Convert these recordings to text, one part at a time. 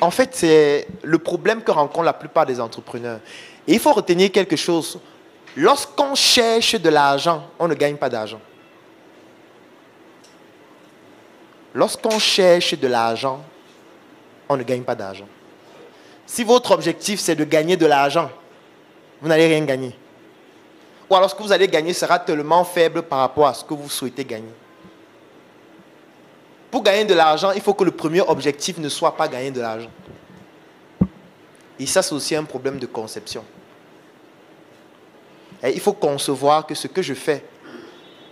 En fait, c'est le problème que rencontrent la plupart des entrepreneurs. Et il faut retenir quelque chose. Lorsqu'on cherche de l'argent, on ne gagne pas d'argent. Lorsqu'on cherche de l'argent, on ne gagne pas d'argent. Si votre objectif, c'est de gagner de l'argent, vous n'allez rien gagner. Ou alors ce que vous allez gagner sera tellement faible par rapport à ce que vous souhaitez gagner. Pour gagner de l'argent, il faut que le premier objectif ne soit pas gagner de l'argent. Et ça, c'est aussi un problème de conception. Et il faut concevoir que ce que je fais,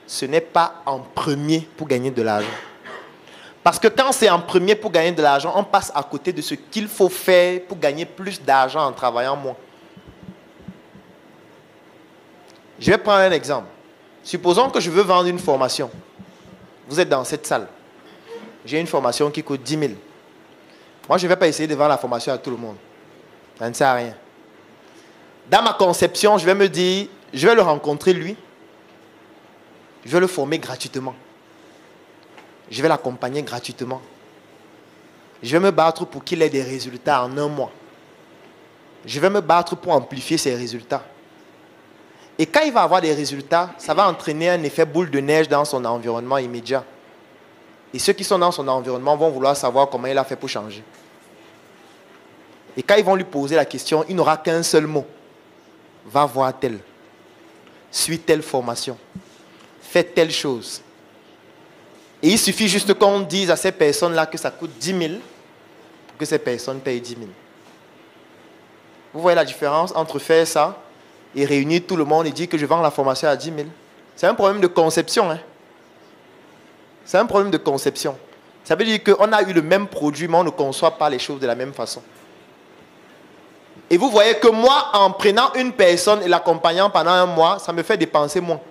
ce n'est pas en premier pour gagner de l'argent. Parce que quand c'est en premier pour gagner de l'argent, on passe à côté de ce qu'il faut faire pour gagner plus d'argent en travaillant moins. Je vais prendre un exemple. Supposons que je veux vendre une formation. Vous êtes dans cette salle. J'ai une formation qui coûte 10 000. Moi, je ne vais pas essayer de vendre la formation à tout le monde. Ça ne sert à rien. Dans ma conception, je vais me dire, je vais le rencontrer lui. Je vais le former gratuitement. Je vais l'accompagner gratuitement. Je vais me battre pour qu'il ait des résultats en un mois. Je vais me battre pour amplifier ses résultats. Et quand il va avoir des résultats, ça va entraîner un effet boule de neige dans son environnement immédiat. Et ceux qui sont dans son environnement vont vouloir savoir comment il a fait pour changer. Et quand ils vont lui poser la question, il n'aura qu'un seul mot. Va voir tel. Suis telle formation. Fais telle chose. Et il suffit juste qu'on dise à ces personnes-là que ça coûte 10 000 pour que ces personnes payent 10 000. Vous voyez la différence entre faire ça et réunir tout le monde et dire que je vends la formation à 10 000. C'est un problème de conception. Hein? C'est un problème de conception. Ça veut dire qu'on a eu le même produit, mais on ne conçoit pas les choses de la même façon. Et vous voyez que moi, en prenant une personne et l'accompagnant pendant un mois, ça me fait dépenser moins.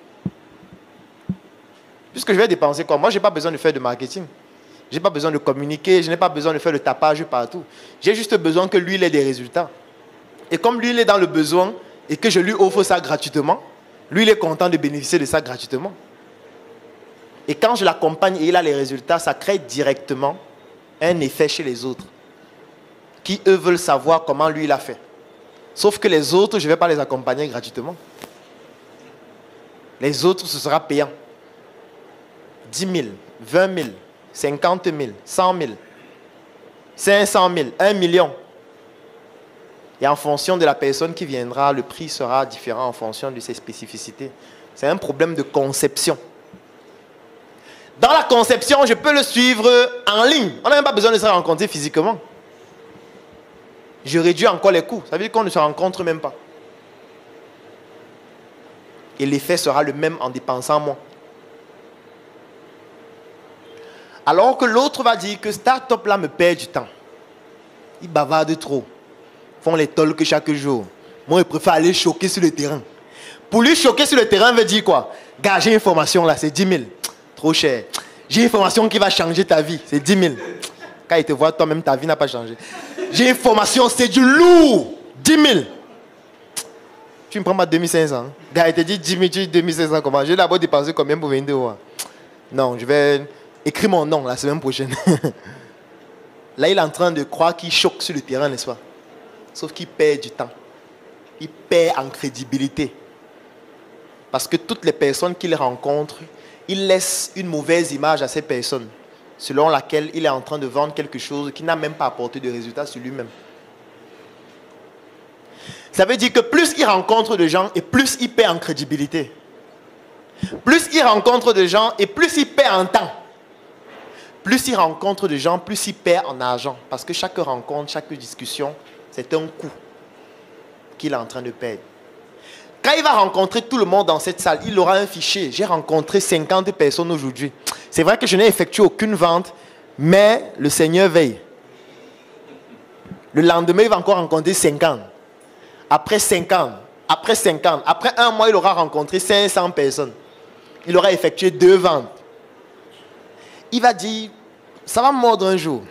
Puisque je vais dépenser quoi? Moi, je n'ai pas besoin de faire de marketing. Je n'ai pas besoin de communiquer. Je n'ai pas besoin de faire le tapage partout. J'ai juste besoin que lui, il ait des résultats. Et comme lui, il est dans le besoin et que je lui offre ça gratuitement, lui, il est content de bénéficier de ça gratuitement. Et quand je l'accompagne et il a les résultats, ça crée directement un effet chez les autres qui, eux, veulent savoir comment lui, il a fait. Sauf que les autres, je ne vais pas les accompagner gratuitement. Les autres, ce sera payant. 10 000, 20 000, 50 000, 100 000, 500 000, 1 million. Et en fonction de la personne qui viendra, le prix sera différent en fonction de ses spécificités. C'est un problème de conception. Dans la conception, je peux le suivre en ligne. On n'a même pas besoin de se rencontrer physiquement. Je réduis encore les coûts. Ça veut dire qu'on ne se rencontre même pas. Et l'effet sera le même en dépensant moins. Alors que l'autre va dire que start-up là me perd du temps. Ils bavardent trop. Ils font les talks chaque jour. Moi, je préfère aller choquer sur le terrain. Pour lui, choquer sur le terrain veut dire quoi? Gars, j'ai une formation là, c'est 10 000. Trop cher. J'ai une formation qui va changer ta vie, c'est 10 000. Quand il te voit, toi-même, ta vie n'a pas changé. J'ai une formation, c'est du lourd. 10 000. Tu me prends pas 2500. Gars, il te dit 10 000, tu dis 2500 comment? J'ai d'abord dépensé combien pour 22 euros? Non, je vais écrire mon nom la semaine prochaine. Là, il est en train de croire qu'il choque sur le terrain, n'est-ce pas? Sauf qu'il perd du temps. Il perd en crédibilité. Parce que toutes les personnes qu'il rencontre, il laisse une mauvaise image à ces personnes, selon laquelle il est en train de vendre quelque chose qui n'a même pas apporté de résultat sur lui-même. Ça veut dire que plus il rencontre de gens et plus il perd en crédibilité. Plus il rencontre de gens et plus il perd en temps. Plus il rencontre de gens, plus il perd en argent. Parce que chaque rencontre, chaque discussion, c'est un coût qu'il est en train de perdre. Quand il va rencontrer tout le monde dans cette salle, il aura un fichier. J'ai rencontré 50 personnes aujourd'hui. C'est vrai que je n'ai effectué aucune vente, mais le Seigneur veille. Le lendemain, il va encore rencontrer 50. Après 50, après 50, après un mois, il aura rencontré 500 personnes. Il aura effectué 2 ventes. Il va dire, ça va mordre un jour.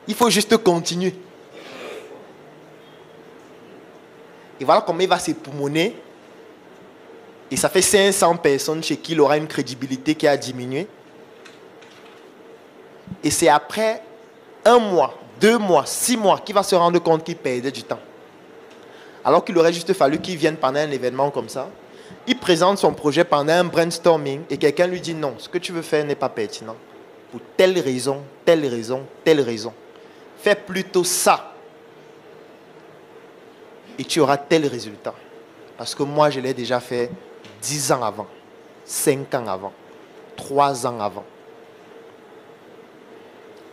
Il faut juste continuer. Et voilà comment il va s'époumoner. Et ça fait 500 personnes chez qui il aura une crédibilité qui a diminué. Et c'est après 1 mois, 2 mois, 6 mois, qui va se rendre compte qu'il perdait du temps. Alors qu'il aurait juste fallu qu'il vienne pendant un événement comme ça. Il présente son projet pendant un brainstorming et quelqu'un lui dit non, ce que tu veux faire n'est pas pertinent. Pour telle raison, telle raison, telle raison. Fais plutôt ça. Et tu auras tel résultat. Parce que moi, je l'ai déjà fait 10 ans avant, 5 ans avant, 3 ans avant.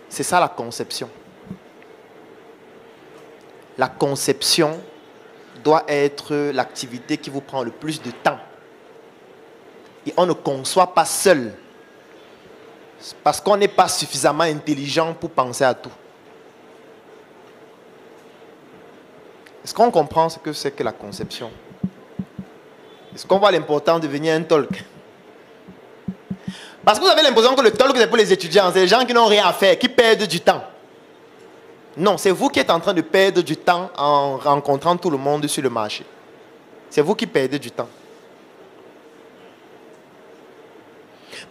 C'est ça la conception. La conception doit être l'activité qui vous prend le plus de temps. Et on ne conçoit pas seul. Parce qu'on n'est pas suffisamment intelligent pour penser à tout. Est-ce qu'on comprend ce que c'est que la conception? Est-ce qu'on voit l'importance de devenir un talk? Parce que vous avez l'impression que le talk c'est pour les étudiants, c'est les gens qui n'ont rien à faire, qui perdent du temps. Non, c'est vous qui êtes en train de perdre du temps en rencontrant tout le monde sur le marché. C'est vous qui perdez du temps.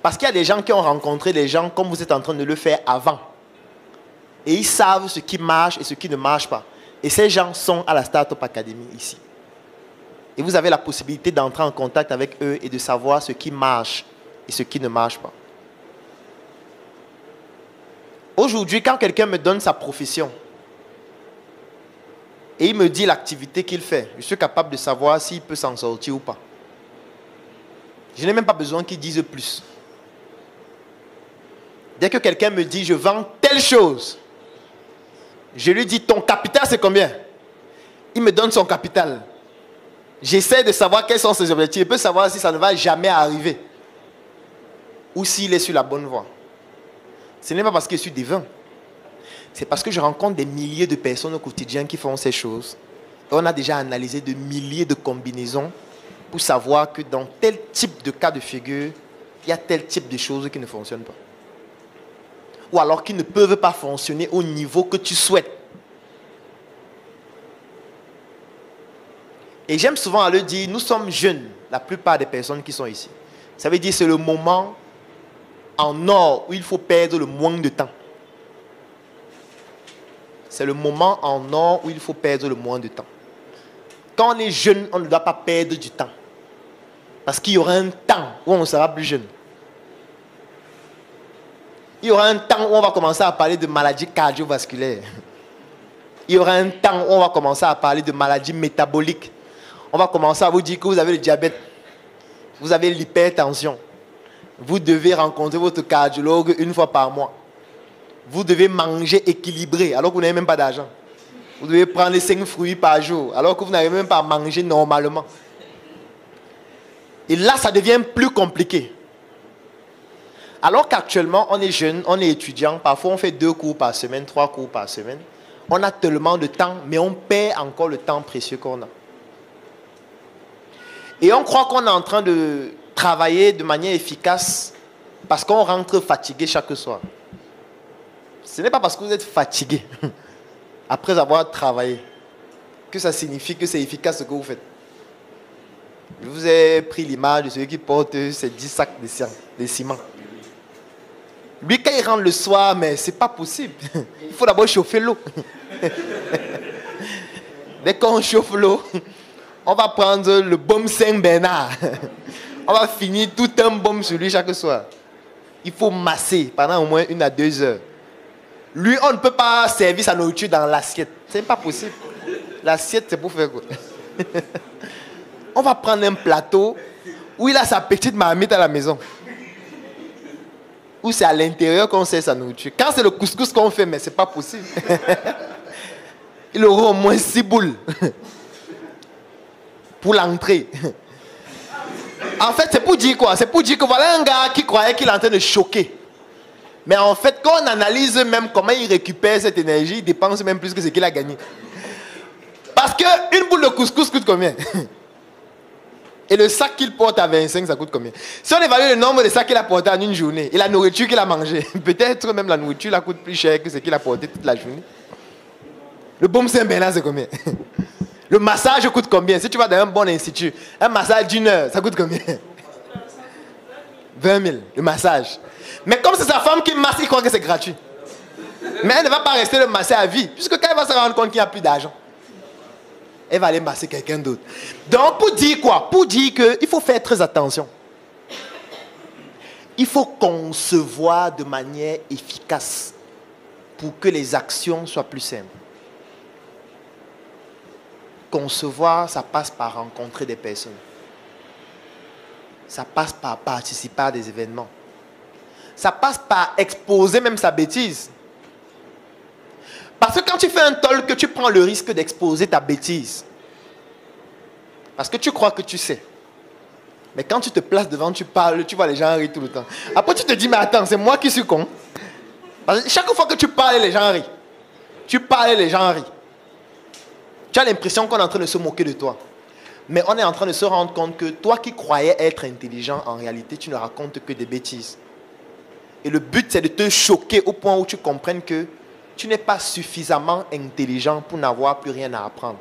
Parce qu'il y a des gens qui ont rencontré des gens comme vous êtes en train de le faire avant. Et ils savent ce qui marche et ce qui ne marche pas. Et ces gens sont à la Startup Academy ici. Et vous avez la possibilité d'entrer en contact avec eux et de savoir ce qui marche et ce qui ne marche pas. Aujourd'hui, quand quelqu'un me donne sa profession et il me dit l'activité qu'il fait, je suis capable de savoir s'il peut s'en sortir ou pas. Je n'ai même pas besoin qu'il dise plus. Dès que quelqu'un me dit je vends telle chose, je lui dis ton capital c'est combien? Il me donne son capital. J'essaie de savoir quels sont ses objectifs. Je peux savoir si ça ne va jamais arriver ou s'il est sur la bonne voie. Ce n'est pas parce que je suis divin. C'est parce que je rencontre des milliers de personnes au quotidien qui font ces choses. Et on a déjà analysé de milliers de combinaisons pour savoir que dans tel type de cas de figure, il y a tel type de choses qui ne fonctionnent pas. Ou alors qui ne peuvent pas fonctionner au niveau que tu souhaites. Et j'aime souvent à le dire, nous sommes jeunes, la plupart des personnes qui sont ici. Ça veut dire que c'est le moment en or où il faut perdre le moins de temps. C'est le moment en or où il faut perdre le moins de temps. Quand on est jeune, on ne doit pas perdre du temps. Parce qu'il y aura un temps où on sera plus jeune. Il y aura un temps où on va commencer à parler de maladies cardiovasculaires. Il y aura un temps où on va commencer à parler de maladies métaboliques. On va commencer à vous dire que vous avez le diabète, vous avez l'hypertension. Vous devez rencontrer votre cardiologue 1 fois par mois. Vous devez manger équilibré alors que vous n'avez même pas d'argent. Vous devez prendre 5 fruits par jour alors que vous n'arrivez même pas à manger normalement. Et là, ça devient plus compliqué. Alors qu'actuellement, on est jeune, on est étudiant. Parfois, on fait 2 cours par semaine, 3 cours par semaine. On a tellement de temps, mais on perd encore le temps précieux qu'on a. Et on croit qu'on est en train de travailler de manière efficace parce qu'on rentre fatigué chaque soir. Ce n'est pas parce que vous êtes fatigué après avoir travaillé que ça signifie que c'est efficace ce que vous faites. Je vous ai pris l'image de celui qui porte ces 10 sacs de ciment. Lui, quand il rentre le soir, mais c'est pas possible. Il faut d'abord chauffer l'eau. Dès qu'on chauffe l'eau, on va prendre le baume Saint-Bernard. On va finir tout un baume sur lui chaque soir. Il faut masser pendant au moins 1 à 2 heures. Lui, on ne peut pas servir sa nourriture dans l'assiette. C'est pas possible. L'assiette, c'est pour faire quoi? On va prendre un plateau où il a sa petite marmite à la maison. Où c'est à l'intérieur qu'on sert sa nourriture. Quand c'est le couscous qu'on fait, mais c'est pas possible. Il aura au moins 6 boules. Pour l'entrée. En fait, c'est pour dire quoi? C'est pour dire que voilà un gars qui croyait qu'il est en train de choquer. Mais en fait, quand on analyse même comment il récupère cette énergie, il dépense même plus que ce qu'il a gagné. Parce qu'une boule de couscous coûte combien? Et le sac qu'il porte à 25, ça coûte combien? Si on évalue le nombre de sacs qu'il a porté en une journée et la nourriture qu'il a mangée, peut-être même la nourriture la coûte plus cher que ce qu'il a porté toute la journée. Le baume Saint-Bernard, c'est combien? Le massage coûte combien? Si tu vas dans un bon institut, un massage d'1 heure, ça coûte combien? 20 000, le massage. Mais comme c'est sa femme qui masse, il croit que c'est gratuit. Mais elle ne va pas rester le masser à vie. Puisque quand elle va se rendre compte qu'il n'y a plus d'argent, elle va aller masser quelqu'un d'autre. Donc, pour dire quoi? Pour dire qu'il faut faire très attention. Il faut concevoir de manière efficace pour que les actions soient plus simples. Concevoir, ça passe par rencontrer des personnes. Ça passe par participer à des événements. Ça passe par exposer même sa bêtise. Parce que quand tu fais un talk, tu prends le risque d'exposer ta bêtise. Parce que tu crois que tu sais. Mais quand tu te places devant, tu parles, tu vois les gens rient tout le temps. Après tu te dis, mais attends, c'est moi qui suis con. Parce que chaque fois que tu parles, les gens rient. Tu parles, les gens rient. Tu as l'impression qu'on est en train de se moquer de toi. Mais on est en train de se rendre compte que toi qui croyais être intelligent, en réalité, tu ne racontes que des bêtises. Et le but, c'est de te choquer au point où tu comprennes que tu n'es pas suffisamment intelligent pour n'avoir plus rien à apprendre.